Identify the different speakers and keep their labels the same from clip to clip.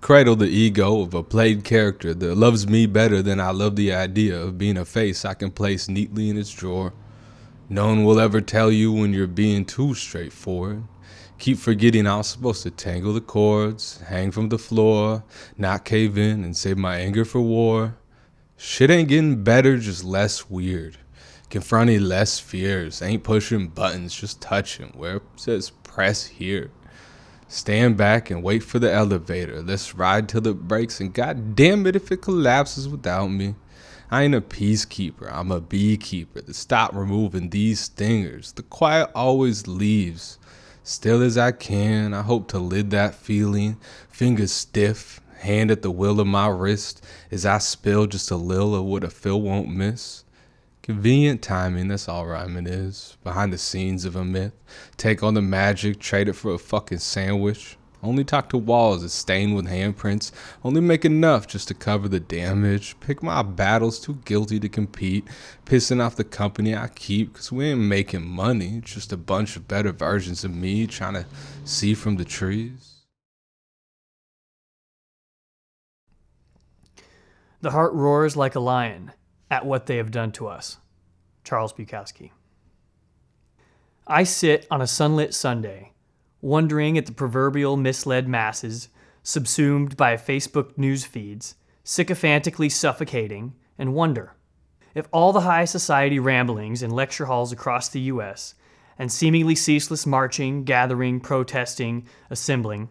Speaker 1: cradle the ego of a played character that loves me better than I love the idea of being a face I can place neatly in its drawer. No one will ever tell you when you're being too straightforward. Keep forgetting I was supposed to tangle the cords, hang from the floor, not cave in and save my anger for war. Shit ain't getting better, just less weird. Confronting less fears, ain't pushing buttons, just touching where it says press here. Stand back and wait for the elevator. Let's ride till it breaks, and god damn it if it collapses without me. I ain't a peacekeeper, I'm a beekeeper that stop removing these stingers. The quiet always leaves. Still as I can, I hope to lid that feeling. Fingers stiff, hand at the will of my wrist, as I spill just a little of what a fill won't miss. Convenient timing, that's all rhyming is. Behind the scenes of a myth. Take on the magic, trade it for a fucking sandwich. Only talk to walls that's stained with handprints. Only make enough just to cover the damage. Pick my battles, too guilty to compete. Pissing off the company I keep, cause we ain't making money. Just a bunch of better versions of me trying to see from the trees.
Speaker 2: The heart roars like a lion at what they have done to us. Charles Bukowski. I sit on a sunlit Sunday, wondering at the proverbial misled masses, subsumed by Facebook news feeds, sycophantically suffocating, and wonder if all the high society ramblings in lecture halls across the U.S., and seemingly ceaseless marching, gathering, protesting, assembling,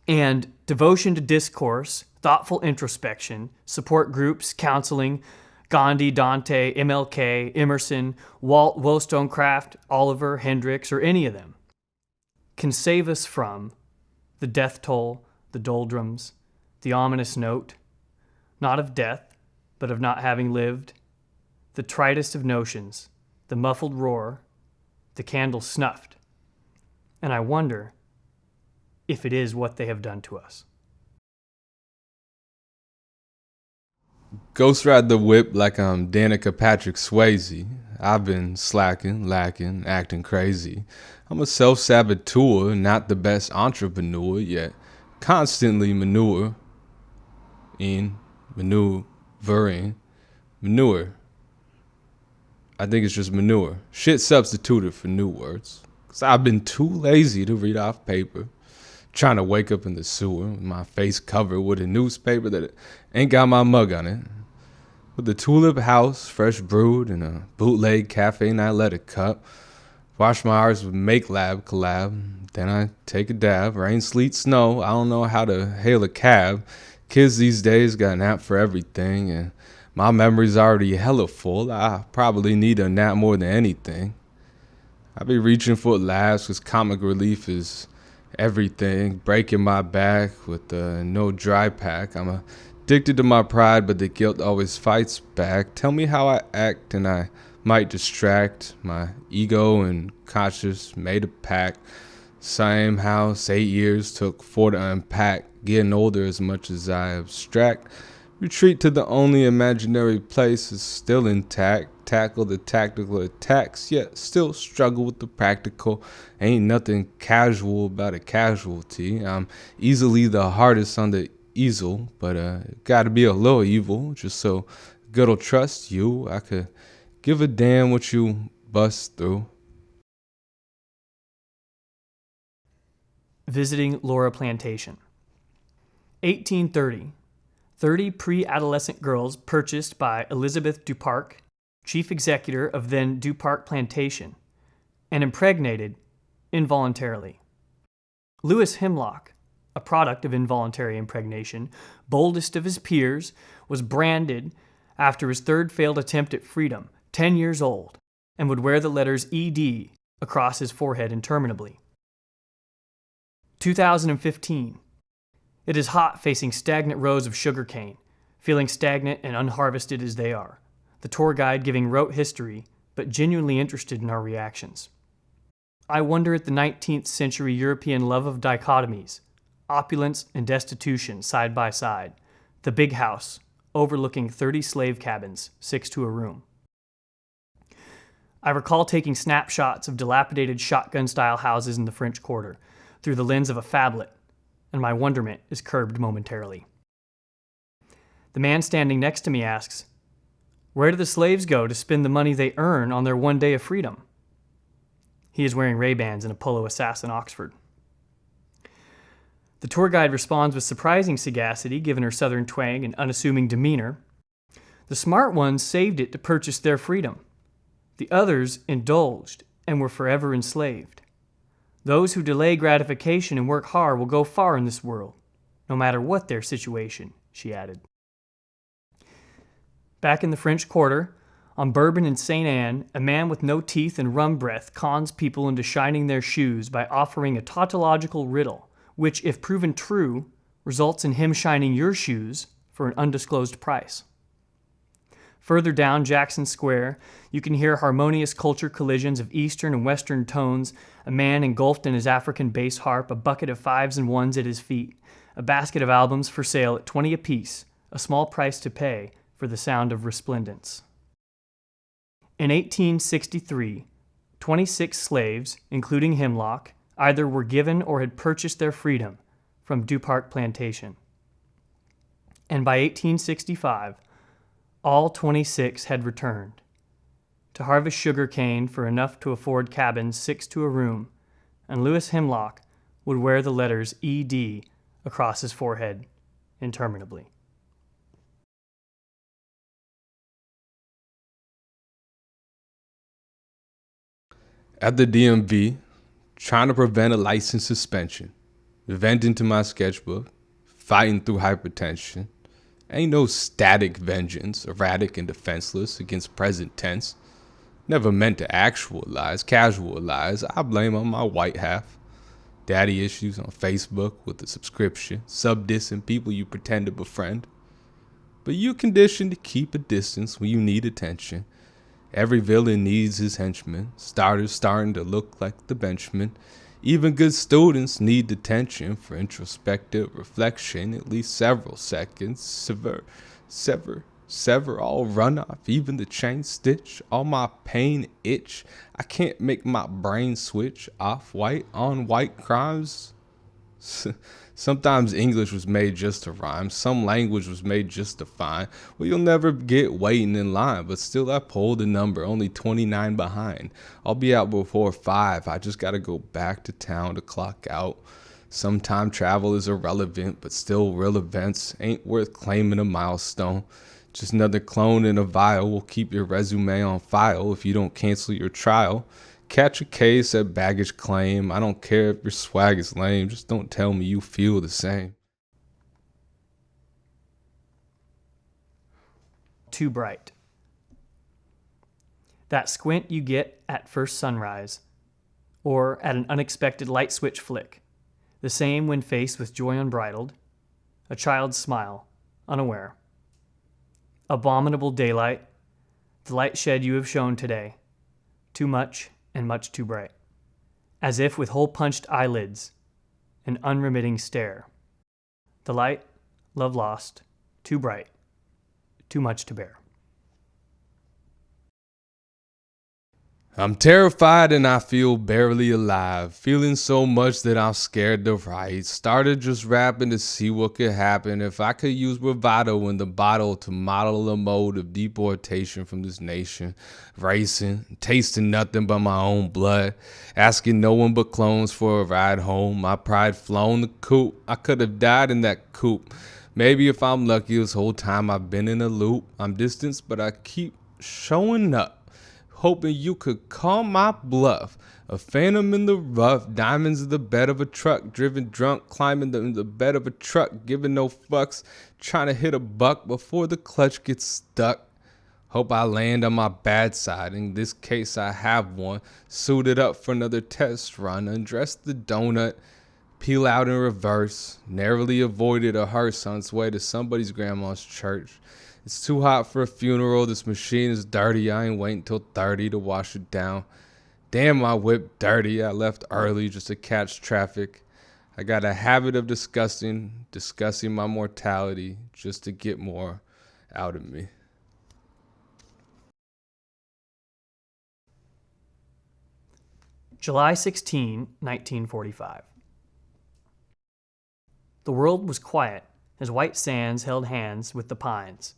Speaker 2: and devotion to discourse, thoughtful introspection, support groups, counseling, Gandhi, Dante, MLK, Emerson, Walt, Wollstonecraft, Oliver, Hendricks, or any of them, can save us from the death toll, the doldrums, the ominous note, not of death, but of not having lived, the tritest of notions, the muffled roar, the candle snuffed. And I wonder if it is what they have done to us.
Speaker 1: Ghost ride the whip like I'm Danica Patrick Swayze. I've been slacking, lacking, acting crazy. I'm a self-saboteur, not the best entrepreneur, yet constantly maneuvering. Manure. I think it's just manure. Shit substituted for new words. Cause I've been too lazy to read off paper. Trying to wake up in the sewer with my face covered with a newspaper that ain't got my mug on it. With the Tulip House, fresh brewed in a bootleg cafe nightlet cup. Wash my arms with Make Lab collab. Then I take a dab. Rain, sleet, snow. I don't know how to hail a cab. Kids these days got an app for everything, and my memory's already hella full. I probably need a nap more than anything. I be reaching for laughs cause comic relief is everything. Breaking my back with no dry pack. I'm addicted to my pride, but the guilt always fights back. Tell me how I act and I might distract. My ego and conscience made a pact. Same house, 8 years took 4 to unpack. Getting older as much as I abstract. Retreat to the only imaginary place is still intact. Tackle the tactical attacks, yet still struggle with the practical. Ain't nothing casual about a casualty. I'm easily the hardest on the easel, but gotta be a little evil, just so God'll trust you. I could give a damn what you bust through.
Speaker 2: Visiting Laura Plantation. 1830. 30 pre-adolescent girls purchased by Elizabeth Duparc, chief executor of then Duparc Plantation, and impregnated involuntarily. Lewis Hemlock, a product of involuntary impregnation, boldest of his peers, was branded after his third failed attempt at freedom, 10 years old, and would wear the letters ED across his forehead interminably. 2015. It is hot facing stagnant rows of sugarcane, feeling stagnant and unharvested as they are. The tour guide giving rote history, but genuinely interested in our reactions. I wonder at the 19th century European love of dichotomies, opulence and destitution side by side, the big house, overlooking 30 slave cabins, 6 to a room. I recall taking snapshots of dilapidated shotgun-style houses in the French Quarter through the lens of a phablet, and my wonderment is curbed momentarily. The man standing next to me asks, "Where do the slaves go to spend the money they earn on their one day of freedom?" He is wearing Ray-Bans and a polo assassin Oxford. The tour guide responds with surprising sagacity given her southern twang and unassuming demeanor. The smart ones saved it to purchase their freedom. The others indulged and were forever enslaved. Those who delay gratification and work hard will go far in this world, no matter what their situation, she added. Back in the French Quarter, on Bourbon and St. Anne, a man with no teeth and rum breath cons people into shining their shoes by offering a tautological riddle, which, if proven true, results in him shining your shoes for an undisclosed price. Further down Jackson Square, you can hear harmonious culture collisions of Eastern and Western tones, a man engulfed in his African bass harp, a bucket of fives and ones at his feet, a basket of albums for sale at 20 apiece, a small price to pay for the sound of resplendence. In 1863, 26 slaves, including Hemlock, either were given or had purchased their freedom from Duparc Plantation. And by 1865, all 26 had returned to harvest sugar cane for enough to afford cabins 6 to a room, and Lewis Hemlock would wear the letters ED across his forehead interminably.
Speaker 1: At the DMV, trying to prevent a license suspension, venting to my sketchbook, fighting through hypertension. Ain't no static vengeance, erratic and defenseless against present tense. Never meant to actualize, casualize. I blame on my white half. Daddy issues on Facebook with the subscription, sub-dissing people you pretend to befriend. But you conditioned to keep a distance when you need attention. Every villain needs his henchmen. Starters starting to look like the benchmen. Even good students need detention for introspective reflection, at least several seconds. Sever, all run off, even the chain stitch. All my pain itch. I can't make my brain switch. Off-white, on-white crimes. Sometimes English was made just to rhyme. Some language was made just to find. Well, you'll never get waiting in line, but still I pulled a number, only 29 behind. I'll be out before 5. I just gotta go back to town to clock out. Sometime travel is irrelevant, but still real events ain't worth claiming a milestone. Just another clone in a vial will keep your resume on file if you don't cancel your trial. Catch a case at baggage claim. I don't care if your swag is lame. Just don't tell me you feel the same.
Speaker 2: Too bright. That squint you get at first sunrise, or at an unexpected light switch flick. The same when faced with joy unbridled. A child's smile, unaware. Abominable daylight. The light shed you have shown today. Too much and much too bright, as if with hole-punched eyelids, an unremitting stare. The light, love lost, too bright, too much to bear.
Speaker 1: I'm terrified and I feel barely alive, feeling so much that I'm scared to write. Started just rapping to see what could happen if I could use bravado in the bottle to model a mode of deportation from this nation. Racing, tasting nothing but my own blood, asking no one but clones for a ride home. My pride flown the coop. I could have died in that coupe. Maybe if I'm lucky this whole time I've been in a loop. I'm distanced but I keep showing up, hoping you could call my bluff. A phantom in the rough, diamonds in the bed of a truck, driven drunk, climbing in the bed of a truck, giving no fucks, trying to hit a buck before the clutch gets stuck. Hope I land on my bad side. In this case I have one. Suited up for another test run, undress the donut, peel out in reverse. Narrowly avoided a hearse on its way to somebody's grandma's church. It's too hot for a funeral. This machine is dirty. I ain't waiting till 30 to wash it down. Damn, my whip dirty. I left early just to catch traffic. I got a habit of discussing my mortality just to get more out of me.
Speaker 2: July 16, 1945. The world was quiet as white sands held hands with the pines,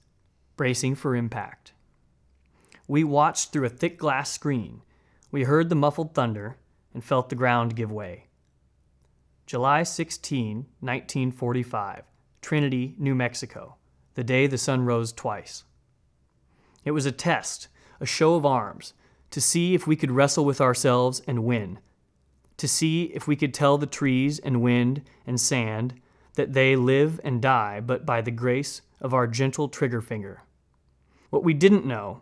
Speaker 2: bracing for impact. We watched through a thick glass screen. We heard the muffled thunder and felt the ground give way. July 16, 1945, Trinity, New Mexico, the day the sun rose twice. It was a test, a show of arms, to see if we could wrestle with ourselves and win, to see if we could tell the trees and wind and sand that they live and die but by the grace of our gentle trigger finger. What we didn't know,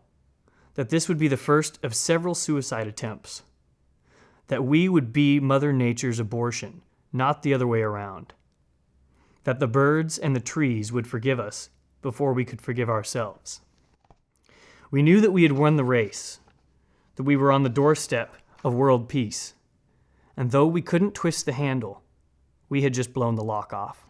Speaker 2: that this would be the first of several suicide attempts, that we would be Mother Nature's abortion, not the other way around, that the birds and the trees would forgive us before we could forgive ourselves. We knew that we had won the race, that we were on the doorstep of world peace, and though we couldn't twist the handle, we had just blown the lock off.